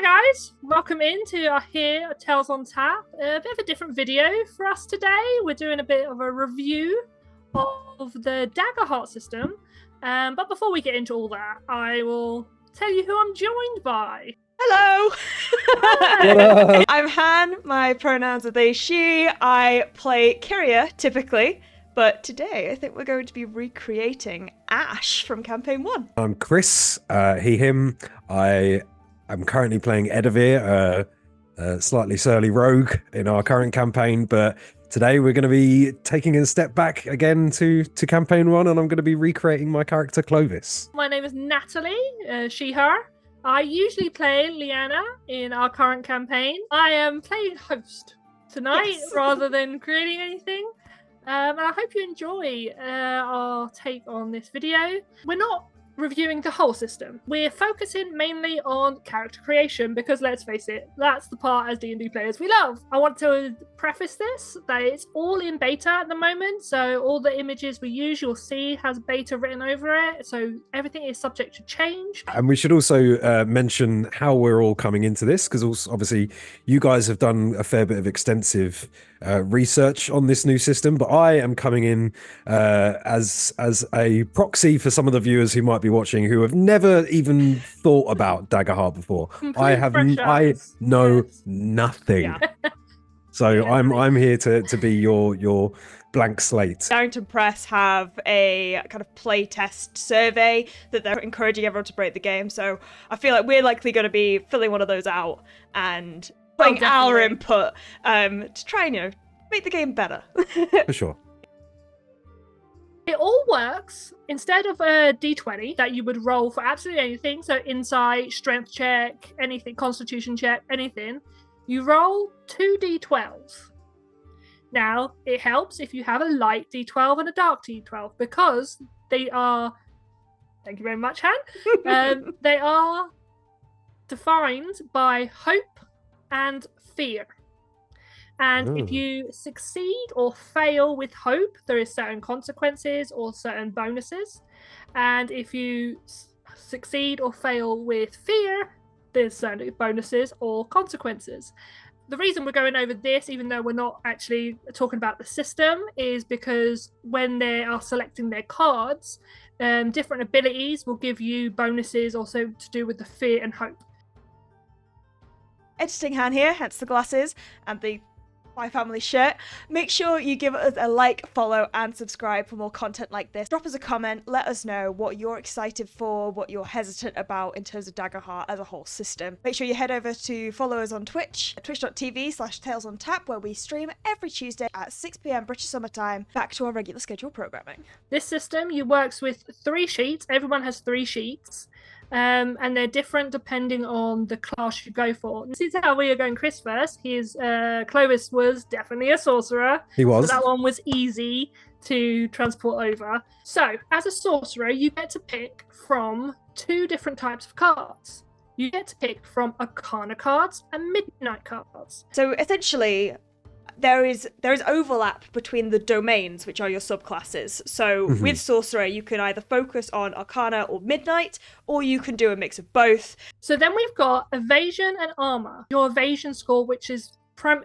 guys, welcome into our here Tales on Tap. A bit of a different video for us today. We're doing a bit of a review of the Daggerheart system. But before we get into all that, I will tell you who I'm joined by. Hello! Hi. I'm Han, my pronouns are they, she. I play Kyria, typically, but today I think we're going to be recreating Ash from Campaign 1. I'm Chris, he, him. I'm currently playing Edivir, a slightly surly rogue in our current campaign, but today we're going to be taking a step back again to Campaign 1, and I'm going to be recreating my character Clovis. My name is Natalie, she, her. I usually play Liana in our current campaign. I am playing host tonight rather than creating anything. And I hope you enjoy our take on this video. We're not reviewing the whole system. We're focusing mainly on character creation because, let's face it, that's the part as D&D players we love. I want to preface this that it's all in beta at the moment, so all the images we use you'll see has beta written over it, so everything is subject to change. And we should also mention how we're all coming into this, because obviously you guys have done a fair bit of extensive research on this new system, but I am coming in as a proxy for some of the viewers who might be watching who have never even thought about Daggerheart before. I know nothing. Yeah. So I'm here to be your blank slate. Downton Press have a kind of playtest survey that they're encouraging everyone to break the game, so I feel like we're likely going to be filling one of those out and putting our input to try and, make the game better. For sure. It all works. Instead of a d20 that you would roll for absolutely anything, so insight, strength check, anything, constitution check, anything, you roll 2 d12s. Now, it helps if you have a light d12 and a dark d12 because they are, thank you very much, Han, they are defined by hope and fear. And if you succeed or fail with hope, there is certain consequences or certain bonuses. And if you succeed or fail with fear, there's certain bonuses or consequences. The reason we're going over this, even though we're not actually talking about the system, is because when they are selecting their cards, different abilities will give you bonuses also to do with the fear and hope. Editing Han here, hence the glasses and the My Family shirt. Make sure you give us a like, follow, and subscribe for more content like this. Drop us a comment, let us know what you're excited for, what you're hesitant about in terms of Daggerheart as a whole system. Make sure you head over to follow us on Twitch, twitch.tv/talesontap, where we stream every Tuesday at 6 PM British Summer Time, back to our regular scheduled programming. This system, you works with 3 sheets. Everyone has 3 sheets. And they're different depending on the class you go for. This is how we are going. Chris first. Clovis was definitely a sorcerer. He was. So that one was easy to transport over. So, as a sorcerer, you get to pick from 2 different types of cards. You get to pick from Arcana cards and Midnight cards. So essentially, there is overlap between the domains, which are your subclasses. So with Sorcerer, you can either focus on Arcana or Midnight, or you can do a mix of both. So then we've got Evasion and Armor. Your Evasion score, which is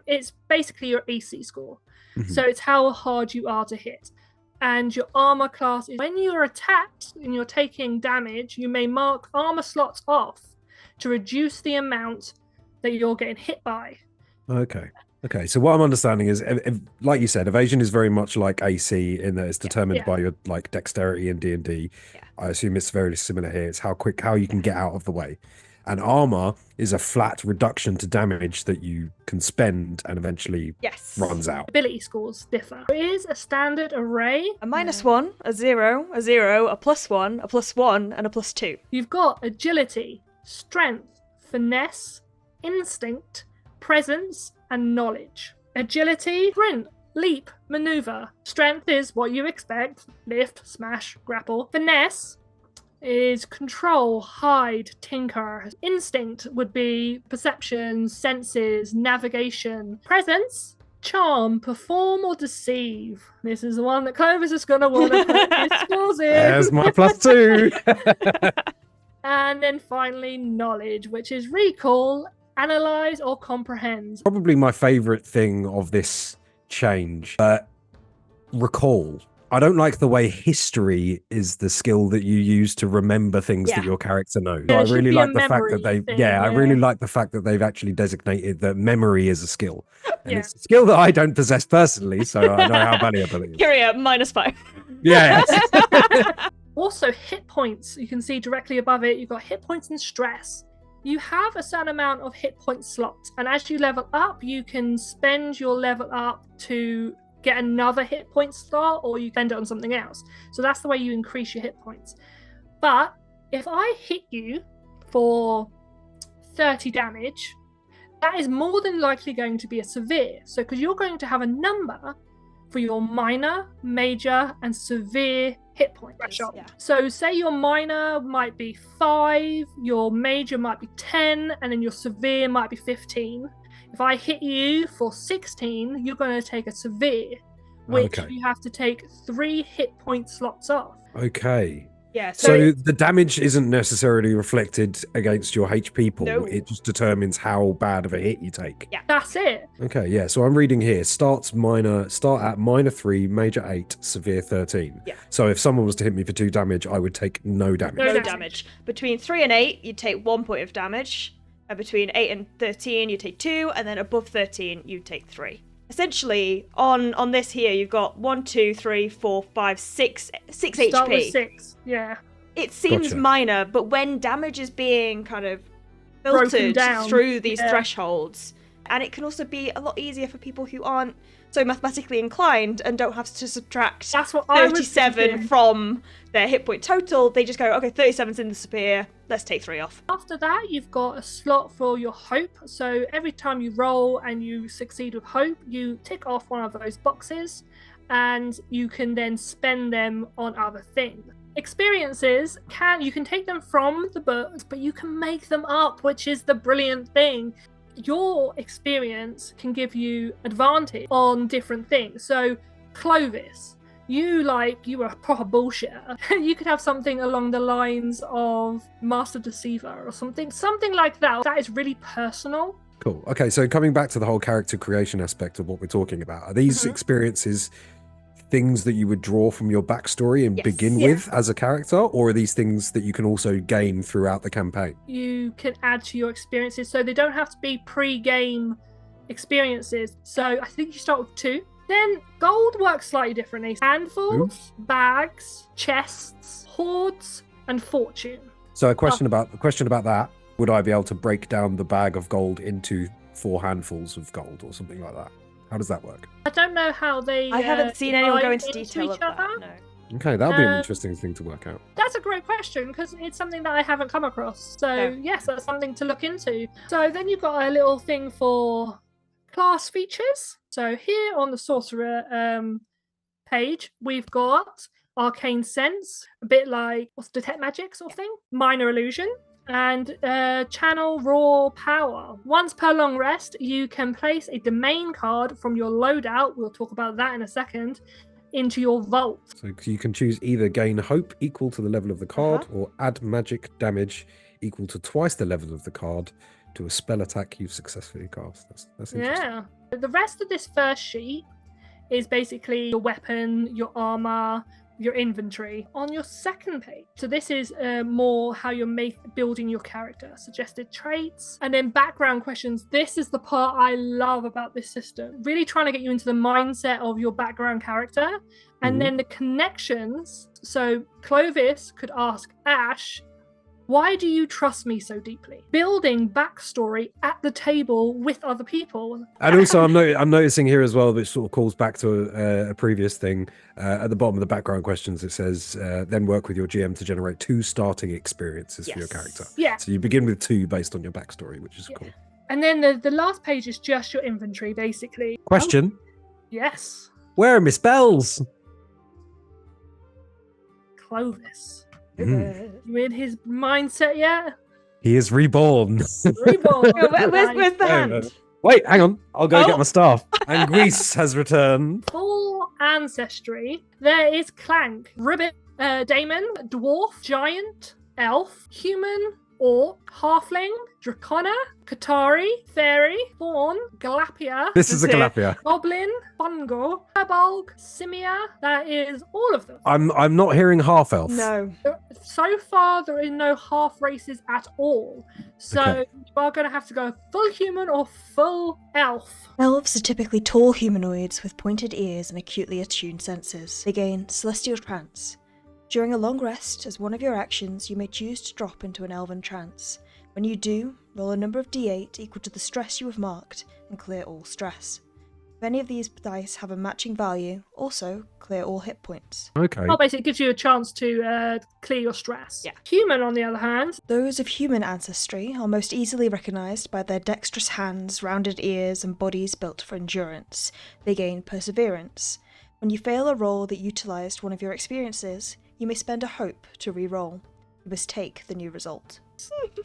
it's basically your AC score. So it's how hard you are to hit. And your Armor class is when you're attacked and you're taking damage, you may mark Armor slots off to reduce the amount that you're getting hit by. Okay, so what I'm understanding is, like you said, evasion is very much like AC in that it's determined by your dexterity in D&D. Yeah. I assume it's very similar here. It's how you can get out of the way. And armor is a flat reduction to damage that you can spend and eventually runs out. Ability scores differ. There is a standard array. A -1, a 0, a 0, a +1, a +1, and a +2. You've got agility, strength, finesse, instinct, presence, and knowledge. Agility, sprint, leap, maneuver. Strength is what you expect: lift, smash, grapple. Finesse is control, hide, tinker. Instinct would be perception, senses, navigation. Presence, charm, perform, or deceive. This is the one that Clovis is going to want to put his scores in. There's my +2. And then finally, knowledge, which is recall, analyze, or comprehend. Probably my favorite thing of this change, recall. I don't like the way history is the skill that you use to remember things that your character knows. Yeah, I it should really be a like the fact that memory they, thing, I really like the fact that they've actually designated that memory is a skill, and Yeah. it's a skill that I don't possess personally, so I know how valuable it is. Kyria, -5. Yeah. Also, hit points. You can see directly above it, you've got hit points and stress. You have a certain amount of hit point slots, and as you level up, you can spend your level up to get another hit point slot, or you spend it on something else. So that's the way you increase your hit points. But if I hit you for 30 damage, that is more than likely going to be a severe. So because you're going to have a number for your minor, major, and severe hit point threshold. Yeah. So say your minor might be 5, your major might be 10, and then your severe might be 15. If I hit you for 16, you're going to take a severe, which you have to take 3 hit point slots off. Okay. Yeah. So the damage isn't necessarily reflected against your HP pool. No. It just determines how bad of a hit you take. Yeah. That's it. Okay, yeah. So I'm reading here. Start at -3, major 8, severe 13. Yeah. So if someone was to hit me for 2 damage, I would take no damage. No damage. Between 3 and 8, you take 1 point of damage. And between 8 and 13, you take 2. And then above 13, you take 3. Essentially, on this here, you've got 1, 2, 3, 4, 5, 6 HP. Start with 6. Yeah. It seems Gotcha. minor, but when damage is being kind of Broken filtered down. through these Yeah. thresholds, and it can also be a lot easier for people who aren't so mathematically inclined and don't have to subtract That's what I was 37 thinking. from their hit point total. They just go, okay, 37's in the severe, let's take 3 off. After that, you've got a slot for your hope. So every time you roll and you succeed with hope, you tick off one of those boxes and you can then spend them on other things. Experiences, you can take them from the books, but you can make them up, which is the brilliant thing. Your experience can give you advantage on different things. So Clovis, you were a proper bullshitter. You could have something along the lines of Master Deceiver or something like that. That is really personal. Cool. Okay, so coming back to the whole character creation aspect of what we're talking about, are these experiences things that you would draw from your backstory and begin with as a character, or are these things that you can also gain throughout the campaign? You can add to your experiences, so they don't have to be pre-game experiences. So I think you start with 2. Then gold works slightly differently. Handfuls, bags, chests, hoards, and fortune. So a question about that: would I be able to break down the bag of gold into 4 handfuls of gold or something like that? How does that work? I don't know how they. I haven't seen anyone go into divide detail of each that. other. No. Okay, that'll be an interesting thing to work out. That's a great question because it's something that I haven't come across. So yes, that's something to look into. So then you've got a little thing for class features. So here on the sorcerer page, we've got arcane sense, a bit like detect magic sort of thing, minor illusion, and channel raw power. Once per long rest, you can place a domain card from your loadout, we'll talk about that in a second, into your vault. So you can choose either gain hope equal to the level of the card or add magic damage equal to twice the level of the card to a spell attack you've successfully cast. That's interesting. Yeah. The rest of this first sheet is basically your weapon, your armor, your inventory on your second page. So this is more how you're building your character, suggested traits, and then background questions. This is the part I love about this system, really trying to get you into the mindset of your background character, and then the connections. So Clovis could ask Ash, why do you trust me so deeply? Building backstory at the table with other people. And also, I'm noticing here as well, which sort of calls back to a previous thing. At the bottom of the background questions, it says, then work with your GM to generate 2 starting experiences for your character. Yeah. So you begin with 2 based on your backstory, which is cool. And then the last page is just your inventory, basically. Question. Yes. Where are my spells? Clovis. You in his mindset yet? He is reborn. Reborn. Where's the hand? Wait, hang on. I'll go get my staff. And Grease has returned. Full ancestry. There is Clank, Ribbit, Damon, Dwarf, Giant, elf, human, orc, halfling, dracona, Qatari, fairy, faun, galapia. This is a Galapia. Goblin, fungal, herbolg, simia. That is all of them. I'm not hearing half elf. No. So far, there is no half races at all. So Okay. you are going to have to go full human or full elf. Elves are typically tall humanoids with pointed ears and acutely attuned senses. They gain celestial trance. During a long rest, as one of your actions, you may choose to drop into an elven trance. When you do, roll a number of d8 equal to the stress you have marked and clear all stress. If any of these dice have a matching value, also clear all hit points. Okay. Well, basically, it gives you a chance to clear your stress. Yeah. Human, on the other hand, Those of human ancestry are most easily recognised by their dexterous hands, rounded ears, and bodies built for endurance. They gain perseverance. When you fail a roll that utilised one of your experiences, you may spend a hope to re-roll. You must take the new result.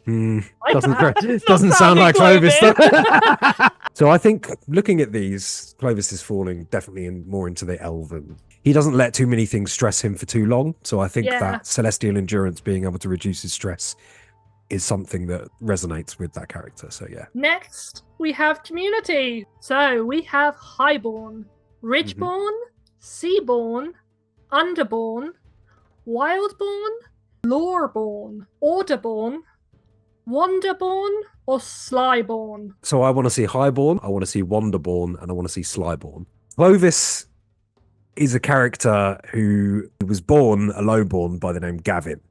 like Doesn't that. doesn't sound like Clovis. Clovis. So I think looking at these, Clovis is falling definitely more into the elven. He doesn't let too many things stress him for too long. So I think Yeah. that celestial endurance, being able to reduce his stress, is something that resonates with that character. So yeah. Next, we have community. So we have highborn, ridgeborn, seaborn, underborn, wildborn, loreborn, orderborn, wanderborn, or slyborn. So I want to see highborn, I want to see wanderborn, and I want to see slyborn. Clovis is a character who was born a lowborn by the name Gavin.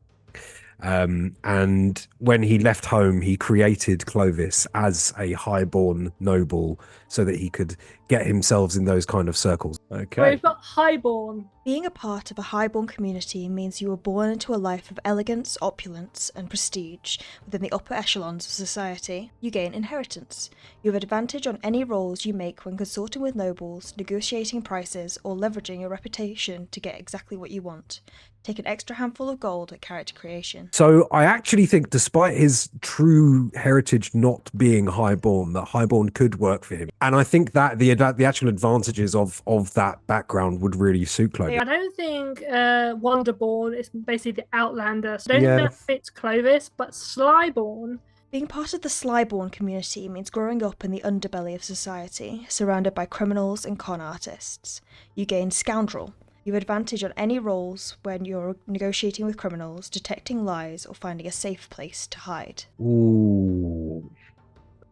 And when he left home, he created Clovis as a highborn noble so that he could get himself in those kind of circles. So Okay. we've got highborn. Being a part of a highborn community means you were born into a life of elegance, opulence, and prestige within the upper echelons of society. You gain inheritance. You have advantage on any rolls you make when consorting with nobles, negotiating prices, or leveraging your reputation to get exactly what you want. Take an extra handful of gold at character creation. So I actually think, despite his true heritage not being highborn, that highborn could work for him. And I think that the actual advantages of that background would really suit Clovis. I don't think wanderborn is basically the outlander. So I don't Yeah. think that fits Clovis, but slyborn. Being part of the Slyborn community means growing up in the underbelly of society, surrounded by criminals and con artists. You gain Scoundrel. You have advantage on any rolls when you're negotiating with criminals, detecting lies, or finding a safe place to hide. Ooh.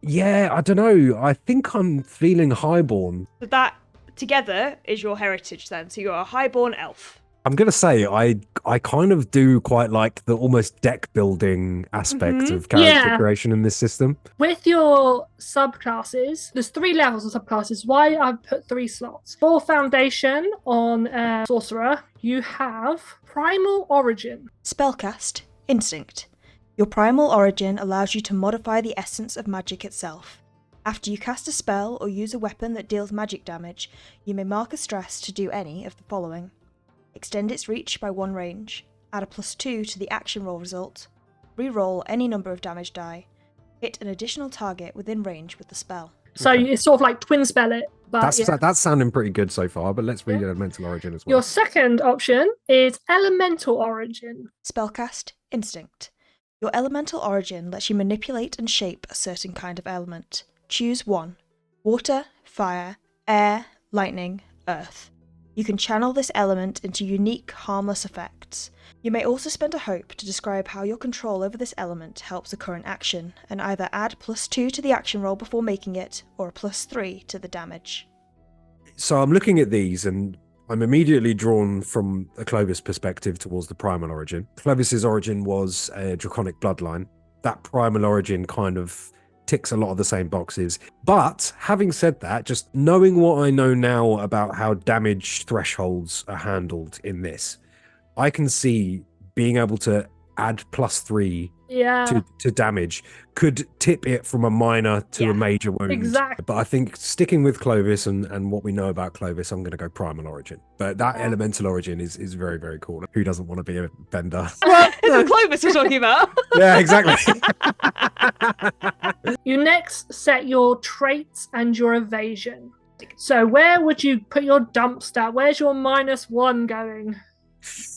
Yeah, I don't know. I think I'm feeling highborn. So that together is your heritage then. So you're a highborn elf. I'm gonna say I kind of do quite like the almost deck building aspect of character Yeah. creation in this system. With your subclasses, there's 3 levels of subclasses. Why I've put 3 slots. For Foundation on Sorcerer, you have Primal Origin. Spellcast, Instinct. Your primal origin allows you to modify the essence of magic itself. After you cast a spell or use a weapon that deals magic damage, you may mark a stress to do any of the following. Extend its reach by 1 range, add a +2 to the action roll result, re-roll any number of damage die, hit an additional target within range with the spell. So Okay. it's sort of like twin spell it. But yeah. That's sounding pretty good so far, but let's read Elemental Origin as well. Your second option is Elemental Origin. Spellcast, Instinct. Your elemental origin lets you manipulate and shape a certain kind of element. Choose 1. Water, fire, air, lightning, earth. You can channel this element into unique, harmless effects. You may also spend a hope to describe how your control over this element helps a current action, and either add +2 to the action roll before making it, or a +3 to the damage. So I'm looking at these and I'm immediately drawn from a Clovis perspective towards the primal origin. Clovis's origin was a draconic bloodline. That primal origin kind of ticks a lot of the same boxes. But having said that, just knowing what I know now about how damage thresholds are handled in this, I can see being able to add +3 Yeah. to damage could tip it from a minor to Yeah, a major wound. exactly. But I think sticking with Clovis and what we know about Clovis, I'm going to go primal origin. But that elemental origin is very, very cool. Who doesn't want to be a bender? Well, it's Clovis we're talking about. Yeah, exactly. You next set your traits and your evasion. So where would you put your dump stat? Where's your -1 going?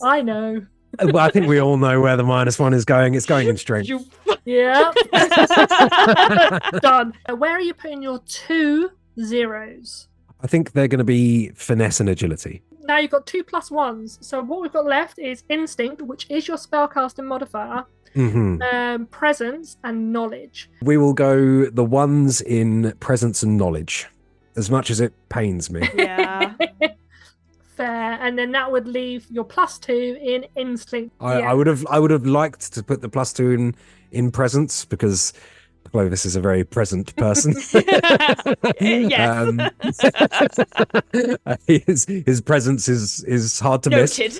I know. Well, I think we all know where the -1 is going. It's going in strength. Yeah. Done. Where are you putting your 2 zeros? I think they're going to be finesse and agility. Now you've got 2 +1s. So what we've got left is instinct, which is your spellcasting modifier, presence, and knowledge. We will go the 1s in presence and knowledge, as much as it pains me. Yeah. Fair. And then that would leave your +2 in instinct. I would have liked to put the +2 in presence, because Clovis is a very present person. Yes. His presence is hard to Noted. miss.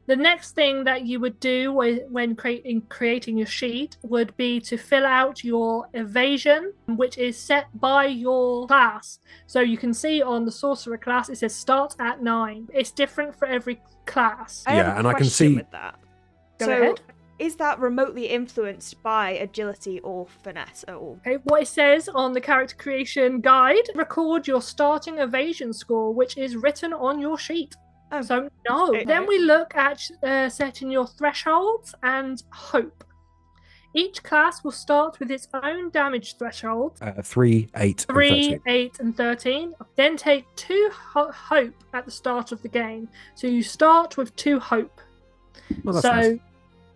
The next thing that you would do when creating your sheet would be to fill out your evasion, which is set by your class. So you can see on the sorcerer class it says start at 9. It's different for every class. I have Yeah, a and I can question see- with that. Go So, ahead. is that remotely influenced by agility or finesse at all? Okay, what it says on the character creation guide, record your starting evasion score, which is written on your sheet. Oh. So no. Okay. Then we look at setting your thresholds and hope. Each class will start with its own damage threshold. 3, 8, and 3, 13. 8, and 13. Then take 2 hope at the start of the game. So you start with 2 hope. Well, that's So, nice.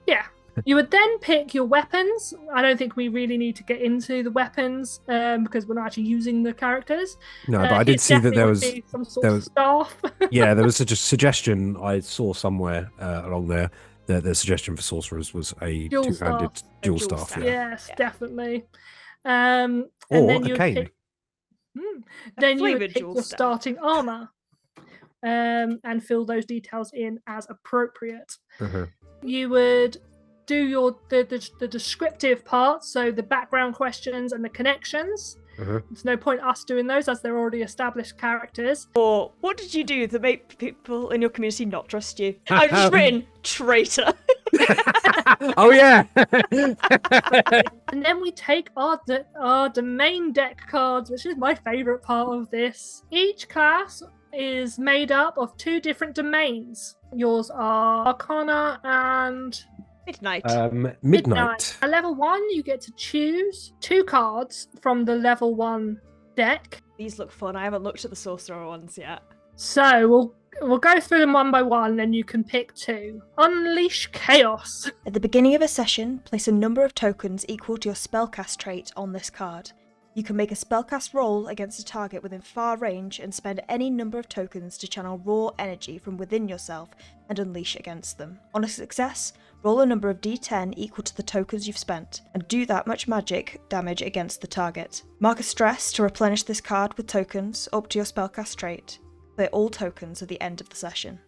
yeah. You would then pick your weapons. I don't think we really need to get into the weapons because we're not actually using the characters. No, but I did It see that definitely there would was be some sort there of was- staff. yeah, there was a suggestion I saw somewhere along there. The suggestion for sorcerers was a Dual two-handed staff. dual A dual staff. staff. Yeah. Yes, Yeah. definitely. And Or then a you cane. pick. Then you would flavoured pick dual your staff. starting armor, and fill those details in as appropriate. Uh-huh. You would do the descriptive parts, so the background questions and the connections. Uh-huh. There's no point us doing those as they're already established characters. Or what did you do to make people in your community not trust you? I've just written traitor. Oh yeah. And then we take our domain deck cards, which is my favourite part of this. Each class is made up of 2 different domains. Yours are Arcana and Midnight. Midnight. At level 1, you get to choose 2 cards from the level 1 deck. These look fun. I haven't looked at the sorcerer ones yet. So we'll go through them one by one, and you can pick 2. Unleash Chaos. At the beginning of a session, place a number of tokens equal to your spellcast trait on this card. You can make a spellcast roll against a target within far range and spend any number of tokens to channel raw energy from within yourself and unleash against them. On a success, roll a number of d10 equal to the tokens you've spent, and do that much magic damage against the target. Mark a stress to replenish this card with tokens up to your spellcast trait. Play all tokens at the end of the session.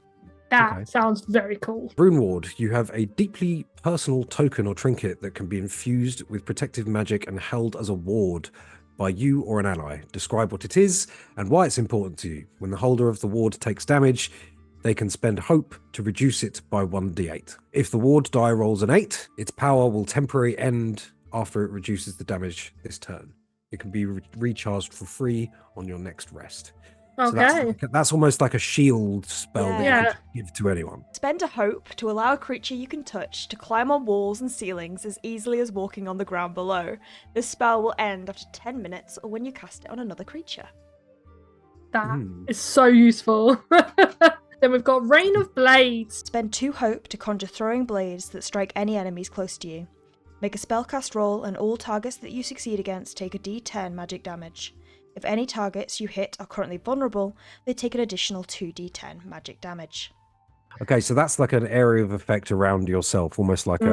That Okay. sounds very cool. Rune Ward, you have a deeply personal token or trinket that can be infused with protective magic and held as a ward by you or an ally. Describe what it is and why it's important to you. When the holder of the ward takes damage, they can spend hope to reduce it by 1d8. If the ward die rolls an 8, its power will temporarily end after it reduces the damage this turn. It can be recharged for free on your next rest. So Okay. that's almost like a shield spell that Yeah. you could give to anyone. Spend a hope to allow a creature you can touch to climb on walls and ceilings as easily as walking on the ground below. This spell will end after 10 minutes or when you cast it on another creature. That is so useful. Then we've got Rain of Blades. Spend 2 hope to conjure throwing blades that strike any enemies close to you. Make a spellcast roll and all targets that you succeed against take a d10 magic damage. If any targets you hit are currently vulnerable, they take an additional 2d10 magic damage. Okay, so that's like an area of effect around yourself, almost like That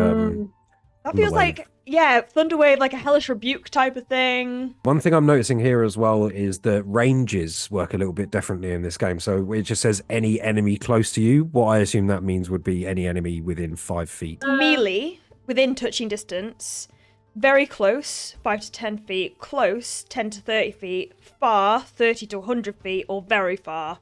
feels Thunderwave. like, yeah, Thunderwave, like a Hellish Rebuke type of thing. One thing I'm noticing here as well is that ranges work a little bit differently in this game. So it just says any enemy close to you. What I assume that means would be any enemy within 5 feet. Melee, within touching distance. Very close, 5 to 10 feet. Close, 10 to 30 feet. Far, 30 to 100 feet. Or very far,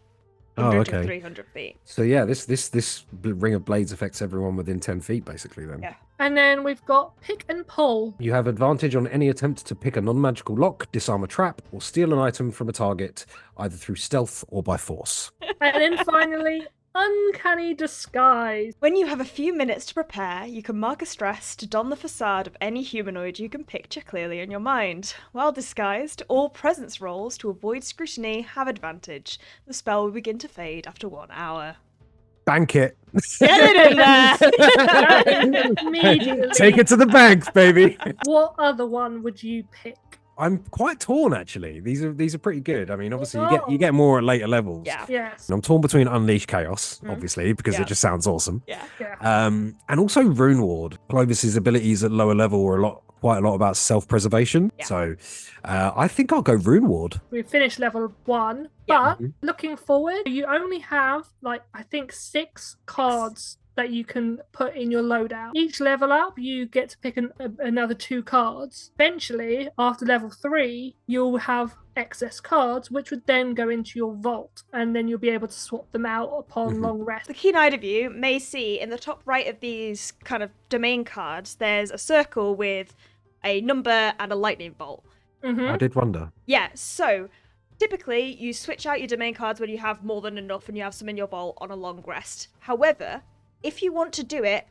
100 to 300 feet. So yeah, this ring of blades affects everyone within 10 feet, basically. Then Yeah. And then we've got Pick and Pull. you have advantage on any attempt to pick a non-magical lock, disarm a trap, or steal an item from a target, either through stealth or by force. And then finally, Uncanny disguise. When you have a few minutes to prepare, you can mark a stress to don the facade of any humanoid you can picture clearly in your mind. While disguised, all presence rolls to avoid scrutiny have advantage. The spell will begin to fade after 1 hour. Bank it. Get it in there! Immediately. Take it to the bank, baby. What other one would you pick? I'm quite torn actually. These are pretty good. I mean, obviously you get more at later levels. Yeah. Yes. I'm torn between Unleash Chaos, obviously, because Yeah. it just sounds awesome. Yeah. And also Rune Ward. Clovis's abilities at lower level are quite a lot about self-preservation. Yeah. So I think I'll go Rune Ward. We've finished level 1, Yeah. but looking forward, you only have I think 6 cards that you can put in your loadout. Each level up, you get to pick another 2 cards. Eventually, after level 3, you'll have excess cards, which would then go into your vault, and then you'll be able to swap them out upon long rest. The keen-eyed of you may see in the top right of these kind of domain cards, there's a circle with a number and a lightning bolt. I did wonder. Yeah, so typically you switch out your domain cards when you have more than enough and you have some in your vault on a long rest. However, if you want to do it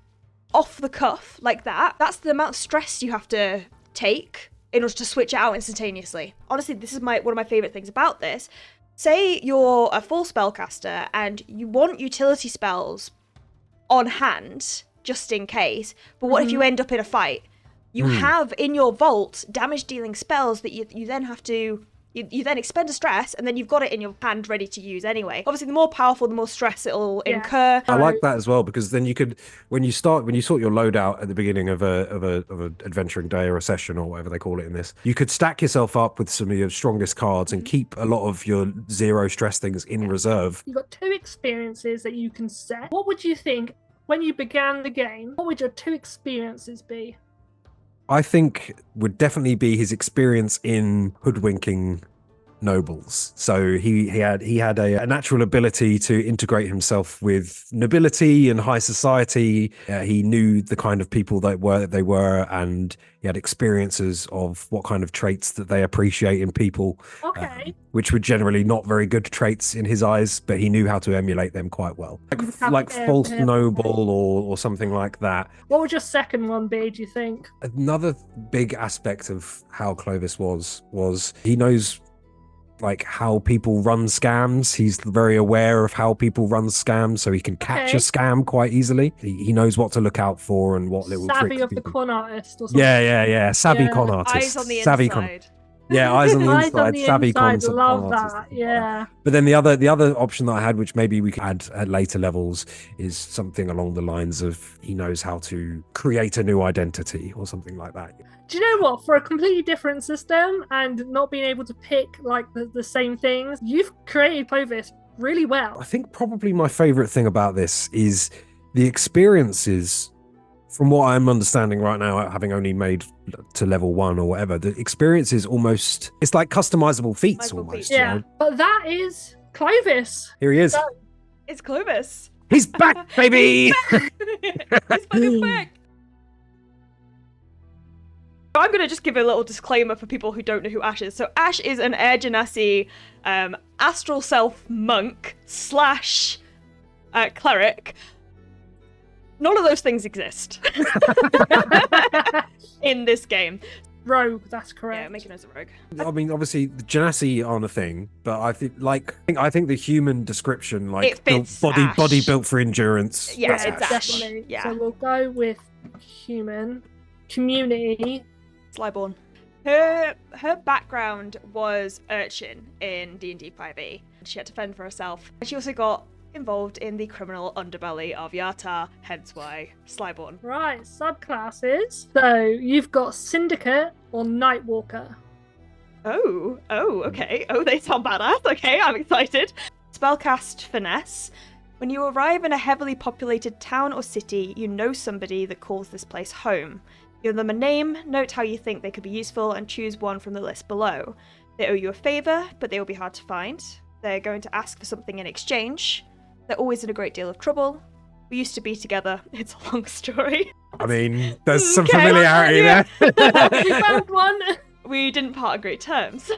off the cuff like that, that's the amount of stress you have to take in order to switch it out instantaneously. Honestly, this is one of my favourite things about this. Say you're a full spellcaster and you want utility spells on hand, just in case, but what if you end up in a fight? You have in your vault damage-dealing spells that you then have to... You then expend a stress, and then you've got it in your hand ready to use anyway. Obviously, the more powerful, the more stress it'll incur. I like that as well, because then you could, when you sort your loadout at the beginning of a adventuring day or a session or whatever they call it in this, you could stack yourself up with some of your strongest cards and keep a lot of your 0 stress things in reserve. You've got 2 experiences that you can set. What would you think when you began the game? What would your 2 experiences be? I think would definitely be his experience in hoodwinking nobles. So he had a natural ability to integrate himself with nobility and high society. He knew the kind of people they were, and he had experiences of what kind of traits that they appreciate in people. Okay. Which were generally not very good traits in his eyes, but he knew how to emulate them quite well. Like false noble or something like that. What would your second one be, do you think? Another big aspect of how Clovis was he knows like how people run scams. He's very aware of how people run scams, so he can catch a scam quite easily. He knows what to look out for and what little savvy tricks of the people... con artist or something. Yeah. Savvy con artist. Eyes on the savvy inside. Yeah, eyes on the Eyes inside. on the Savvy inside, con love artist. that. Yeah. But then the other option that I had, which maybe we could add at later levels, is something along the lines of he knows how to create a new identity or something like that. Do you know what? For a completely different system and not being able to pick like the same things, you've created Clovis really well. I think probably my favorite thing about this is the experiences. From what I'm understanding right now, having only made to level 1 or whatever, the experience is almost, it's like customizable feats almost. Yeah, you know? but that is Clovis. Here he is. It's Clovis. He's back, baby! He's fucking back. I'm going to just give a little disclaimer for people who don't know who Ash is. So Ash is an Air Genasi astral self monk / cleric. None of those things exist in this game. Rogue, that's correct. Yeah, making us a rogue. I mean, obviously, the Genasi aren't a thing, but I think the human description, like It fits body Ash. built for endurance. Yeah, that's it's Ash. Definitely. Yeah. So we'll go with human. Community. Slyborn. Her background was urchin in D&D 5e. She had to fend for herself. And she also got involved in the criminal underbelly of Yata, hence why Slyborn. Right, subclasses. So you've got Syndicate or Nightwalker. Oh, okay. Oh, they sound badass. Okay, I'm excited. Spellcast Finesse. When you arrive in a heavily populated town or city, you know somebody that calls this place home. Give them a name, note how you think they could be useful, and choose one from the list below. They owe you a favour, but they will be hard to find. They're going to ask for something in exchange. They're always in a great deal of trouble. We used to be together. It's a long story. I mean, there's some Okay. familiarity there. We found one. We didn't part on great terms.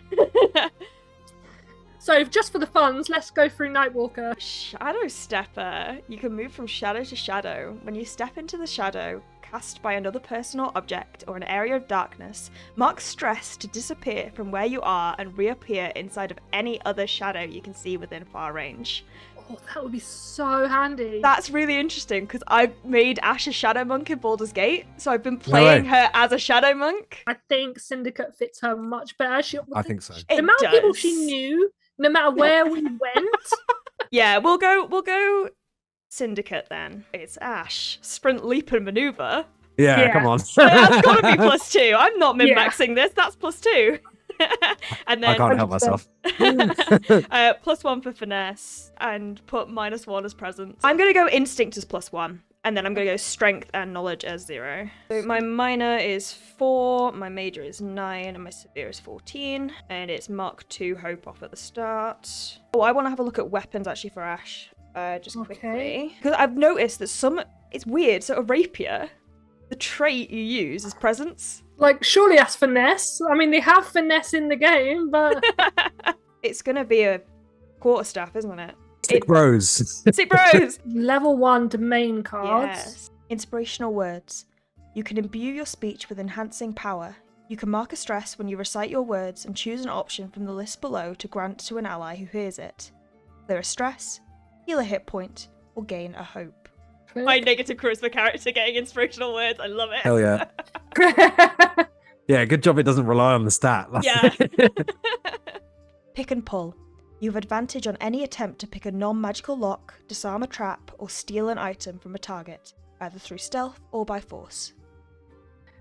So just for the funds, let's go through Nightwalker. Shadow Stepper. You can move from shadow to shadow. When you step into the shadow cast by another person or object or an area of darkness, mark stress to disappear from where you are and reappear inside of any other shadow you can see within far range. Oh, that would be so handy. That's really interesting because I made Ash a Shadow Monk in Baldur's Gate, so I've been playing her as a Shadow Monk. I think Syndicate fits her much better. I think so. The amount of people she knew, no matter where we went. Yeah, we'll go Syndicate then. It's Ash. Sprint, leap, and maneuver. Yeah, come on. That's gotta be +2. I'm not min-maxing this. That's +2. And then I can't help myself. +1 for finesse and put -1 as presence. I'm gonna go instinct as +1, and then I'm gonna go strength and knowledge as 0. So my minor is 4, my major is 9, and my severe is 14, and it's Mark 2 hope off at the start. Oh, I want to have a look at weapons actually for Ash, just quickly, because I've noticed that it's weird. So a rapier, the trait you use is presence. Like, surely that's finesse. I mean, they have finesse in the game, but... It's going to be a quarterstaff, isn't it? Sick Bros. Sick Bros! Level 1 domain cards. Yes. Inspirational words. You can imbue your speech with enhancing power. You can mark a stress when you recite your words and choose an option from the list below to grant to an ally who hears it. Clear a stress, heal a hit point, or gain a hope. My negative charisma character getting inspirational words. I love it. Hell yeah. Yeah, good job it doesn't rely on the stat. Yeah. Pick and pull. You have advantage on any attempt to pick a non-magical lock, disarm a trap, or steal an item from a target, either through stealth or by force.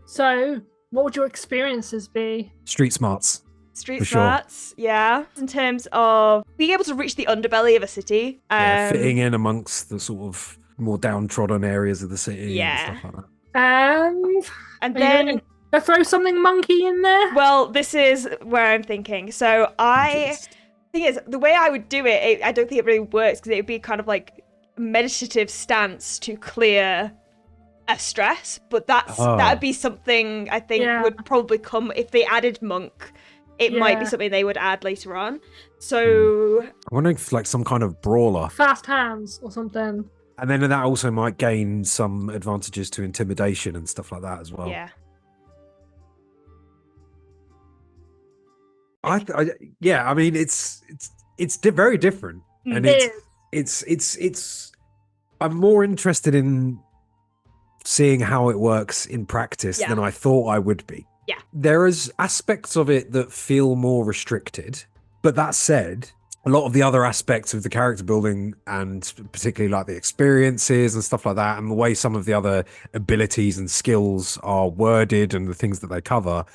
So, what would your experiences be? Street smarts. Street smarts, yeah. In terms of being able to reach the underbelly of a city. Fitting in amongst the sort of more downtrodden areas of the city and stuff like that. And then throw something monkey in there. Well, this is where I'm thinking. So thing is, the way I would do it, I don't think it really works because it would be kind of like meditative stance to clear a stress. But that'd be something I think would probably come if they added monk. It might be something they would add later on. So I'm wondering if like some kind of brawler. Fast hands or something. And then that also might gain some advantages to intimidation and stuff like that as well. Yeah. I mean, it's very different, and it's. I'm more interested in seeing how it works in practice than I thought I would be. Yeah. There is aspects of it that feel more restricted, but that said, a lot of the other aspects of the character building, and particularly like the experiences and stuff like that, and the way some of the other abilities and skills are worded and the things that they cover,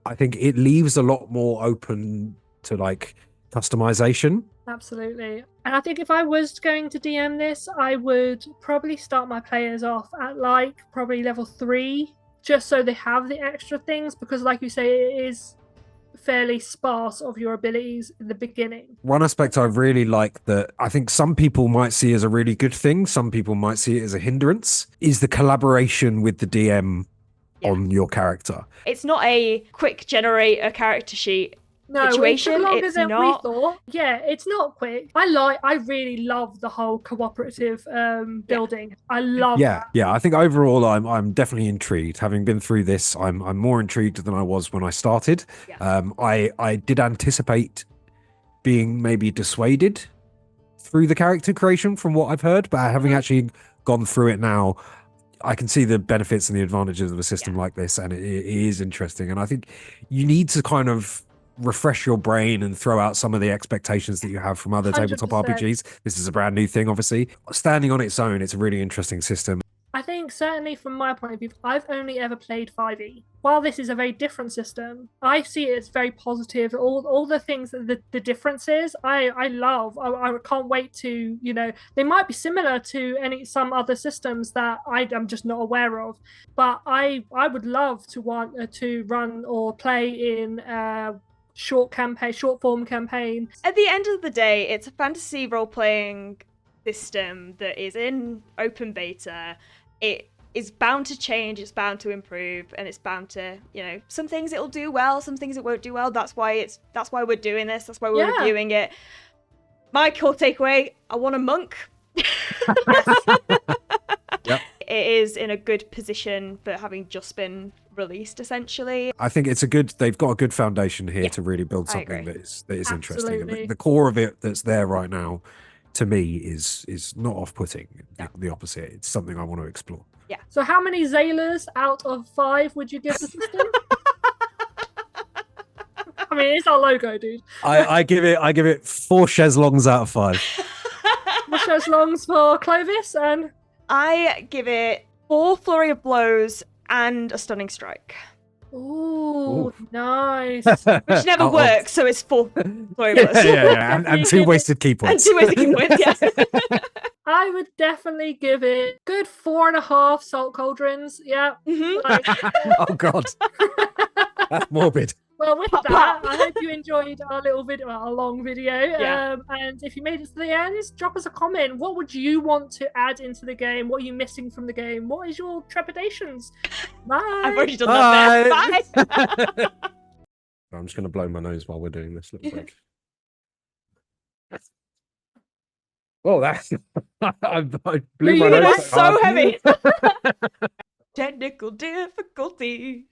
I think it leaves a lot more open to like customization. Absolutely. And I think if I was going to DM this, I would probably start my players off at like probably level 3, just so they have the extra things, because like you say, it is fairly sparse of your abilities in the beginning. One aspect I really like that I think some people might see as a really good thing, some people might see it as a hindrance, is the collaboration with the DM on your character. It's not a quick generate a character sheet situation. It took longer it's than not. we thought. Yeah, it's not quick. I really love the whole cooperative building. I love that. Yeah, I think overall I'm definitely intrigued. Having been through this, I'm more intrigued than I was when I started. I did anticipate being maybe dissuaded through the character creation from what I've heard, but having actually gone through it now, I can see the benefits and the advantages of a system like this, and it is interesting. And I think you need to kind of refresh your brain and throw out some of the expectations that you have from other 100%. tabletop RPGs. This is a brand new thing, obviously. Standing on its own, it's a really interesting system. I think certainly from my point of view, I've only ever played 5e. While this is a very different system, I see it as very positive. All the things, the differences, I love. I can't wait to, they might be similar to some other systems that I'm just not aware of. But I would love to want to run or play in short form campaign. At the end of the day, it's a fantasy role-playing system that is in open beta. It is bound to change, it's bound to improve, and it's bound to, you know, some things it'll do well, some things it won't do well. That's why we're doing this. That's why we're reviewing it. My core takeaway, I want a monk. Yep. It is in a good position for having just been released, essentially. I think they've got a good foundation here to really build something that is interesting. And the core of it that's there right now, to me, is not off-putting. The opposite. It's something I want to explore. Yeah. So how many Zaylers out of 5 would you give the system? I mean, it's our logo, dude. I give it 4 chaiselongs out of 5. 4 chaiselongs for Clovis, and I give it 4 flurry of blows and a stunning strike. ooh, nice. Which never works, so it's 4 flurry of blows. Yeah. And 2 wasted key points. And 2 wasted key points, yes. I would definitely give it good 4.5 salt cauldrons. Yeah. Like, Oh God, that's morbid. well, with that, I hope you enjoyed our little video, our long video. And if you made it to the end, drop us a comment. What would you want to add into the game? What are you missing from the game? What is your trepidations? Bye. I've already done that. Bye. I'm just going to blow my nose while we're doing this little break. Oh, that's I blew my nose. That's so heavy. Technical difficulties.